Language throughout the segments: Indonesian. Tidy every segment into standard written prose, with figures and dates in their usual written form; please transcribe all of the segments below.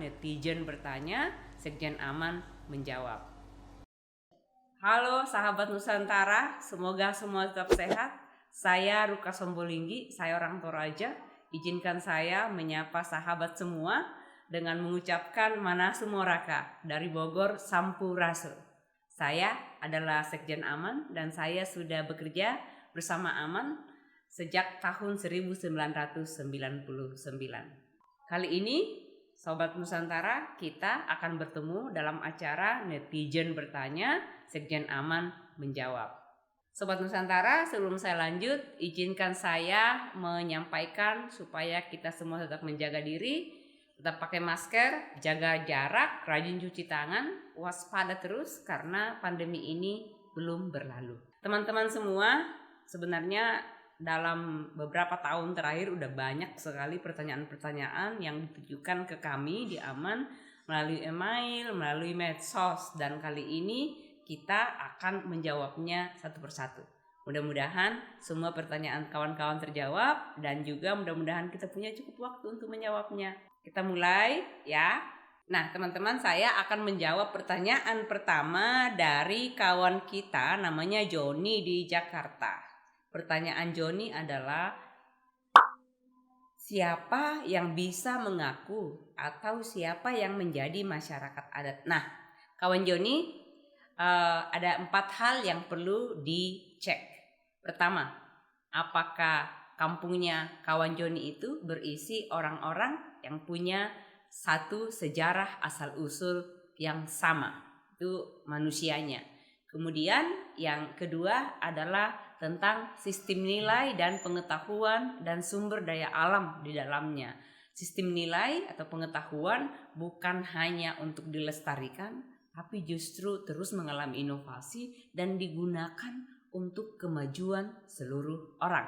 netizen bertanya, Sekjen Aman menjawab. Halo sahabat Nusantara, semoga semua tetap sehat. Saya Ruka Sombolinggi, saya orang Toraja. Izinkan saya menyapa sahabat semua dengan mengucapkan Manasumoraka dari Bogor Sampurasun. Saya adalah Sekjen Aman dan saya sudah bekerja bersama Aman sejak tahun 1999. Kali ini Sobat Nusantara, kita akan bertemu dalam acara Netizen Bertanya, Sekjen Aman Menjawab. Sobat Nusantara, sebelum saya lanjut, izinkan saya menyampaikan supaya kita semua tetap menjaga diri, tetap pakai masker, jaga jarak, rajin cuci tangan, waspada terus karena pandemi ini belum berlalu. Teman-teman semua, sebenarnya dalam beberapa tahun terakhir udah banyak sekali pertanyaan-pertanyaan yang ditujukan ke kami di Aman melalui email, melalui medsos, dan kali ini kita akan menjawabnya satu persatu. Mudah-mudahan semua pertanyaan kawan-kawan terjawab dan juga mudah-mudahan kita punya cukup waktu untuk menjawabnya. Kita mulai ya. Nah teman-teman, saya akan menjawab pertanyaan pertama dari kawan kita namanya Joni di Jakarta. Pertanyaan Joni adalah, siapa yang bisa mengaku atau siapa yang menjadi masyarakat adat? Nah, kawan Joni, ada 4 hal yang perlu dicek. Pertama, apakah kampungnya kawan Joni itu berisi orang-orang yang punya satu sejarah asal-usul yang sama, itu manusianya. Kemudian yang kedua adalah tentang sistem nilai dan pengetahuan dan sumber daya alam di dalamnya. Sistem nilai atau pengetahuan bukan hanya untuk dilestarikan, tapi justru terus mengalami inovasi dan digunakan untuk kemajuan seluruh orang.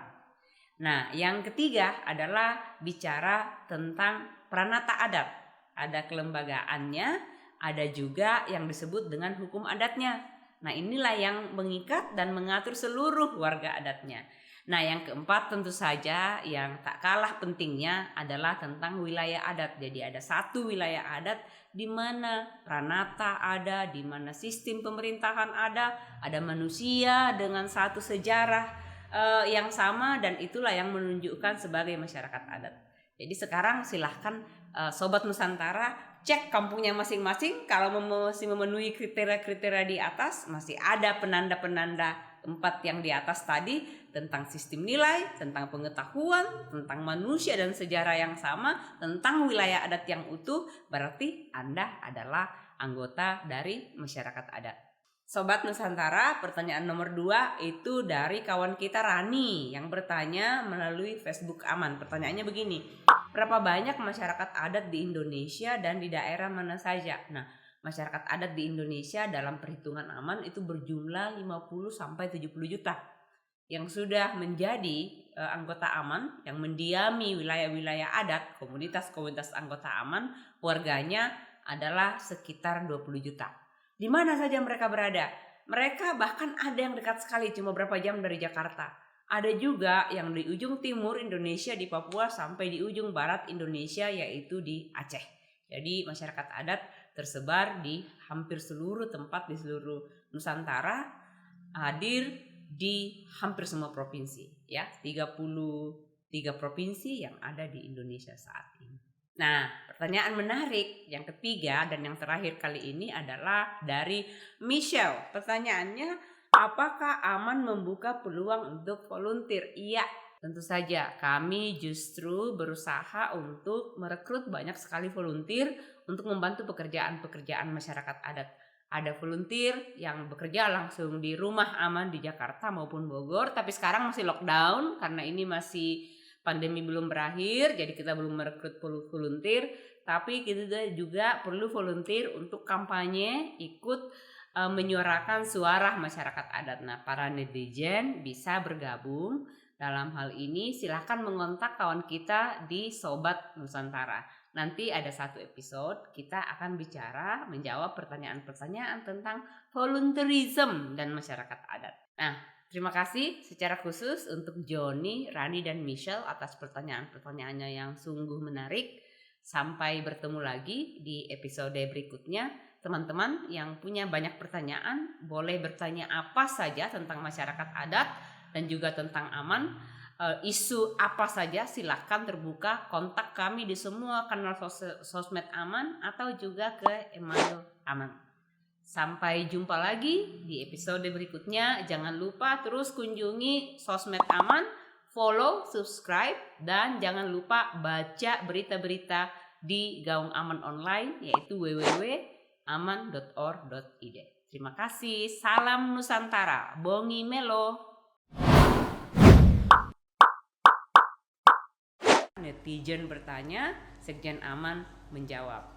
Nah, yang ketiga adalah bicara tentang Pranata Adat. Ada kelembagaannya, ada juga yang disebut dengan hukum adatnya. Nah, inilah yang mengikat dan mengatur seluruh warga adatnya. Nah, yang keempat tentu saja yang tak kalah pentingnya adalah tentang wilayah adat. Jadi ada satu wilayah adat di mana pranata ada, di mana sistem pemerintahan ada manusia dengan satu sejarah yang sama, dan itulah yang menunjukkan sebagai masyarakat adat. Jadi sekarang silahkan Sobat Nusantara cek kampungnya masing-masing. Kalau masih memenuhi kriteria-kriteria di atas, masih ada penanda-penanda 4 yang di atas tadi tentang sistem nilai, tentang pengetahuan, tentang manusia dan sejarah yang sama, tentang wilayah adat yang utuh, berarti Anda adalah anggota dari masyarakat adat. Sobat Nusantara, pertanyaan nomor 2 itu dari kawan kita Rani yang bertanya melalui Facebook Aman. Pertanyaannya begini, berapa banyak masyarakat adat di Indonesia dan di daerah mana saja? Nah, masyarakat adat di Indonesia dalam perhitungan Aman itu berjumlah 50-70 juta. Yang sudah menjadi anggota Aman, yang mendiami wilayah-wilayah adat, komunitas-komunitas anggota Aman, warganya adalah sekitar 20 juta. Di mana saja mereka berada? Mereka bahkan ada yang dekat sekali, cuma berapa jam dari Jakarta. Ada juga yang di ujung timur Indonesia di Papua sampai di ujung barat Indonesia yaitu di Aceh. Jadi masyarakat adat tersebar di hampir seluruh tempat di seluruh Nusantara, hadir di hampir semua provinsi, ya, 33 provinsi yang ada di Indonesia saat ini. Nah, pertanyaan menarik yang ketiga dan yang terakhir kali ini adalah dari Michelle. Pertanyaannya, apakah Aman membuka peluang untuk volunteer? Iya, tentu saja. Kami justru berusaha untuk merekrut banyak sekali volunteer untuk membantu pekerjaan-pekerjaan masyarakat adat. Ada volunteer yang bekerja langsung di rumah Aman di Jakarta maupun Bogor, tapi sekarang masih lockdown karena ini masih pandemi belum berakhir, jadi kita belum merekrut volunteer, tapi kita juga perlu volunteer untuk kampanye ikut menyuarakan suara masyarakat adat. Nah, para netizen bisa bergabung dalam hal ini. Silahkan mengontak kawan kita di Sobat Nusantara. Nanti ada satu episode kita akan bicara menjawab pertanyaan-pertanyaan tentang volunteerism dan masyarakat adat. Nah, terima kasih secara khusus untuk Joni, Rani, dan Michelle atas pertanyaan-pertanyaannya yang sungguh menarik. Sampai bertemu lagi di episode berikutnya. Teman-teman yang punya banyak pertanyaan boleh bertanya apa saja tentang masyarakat adat dan juga tentang Aman. Isu apa saja silahkan terbuka, kontak kami di semua kanal sosmed Aman atau juga ke email Aman. Sampai jumpa lagi di episode berikutnya. Jangan lupa terus kunjungi sosmed Aman, follow, subscribe, dan jangan lupa baca berita-berita di Gaung Aman Online yaitu www.aman.or.id. Terima kasih. Salam Nusantara. Bongi Melo. Netizen bertanya, Sekjen Aman menjawab.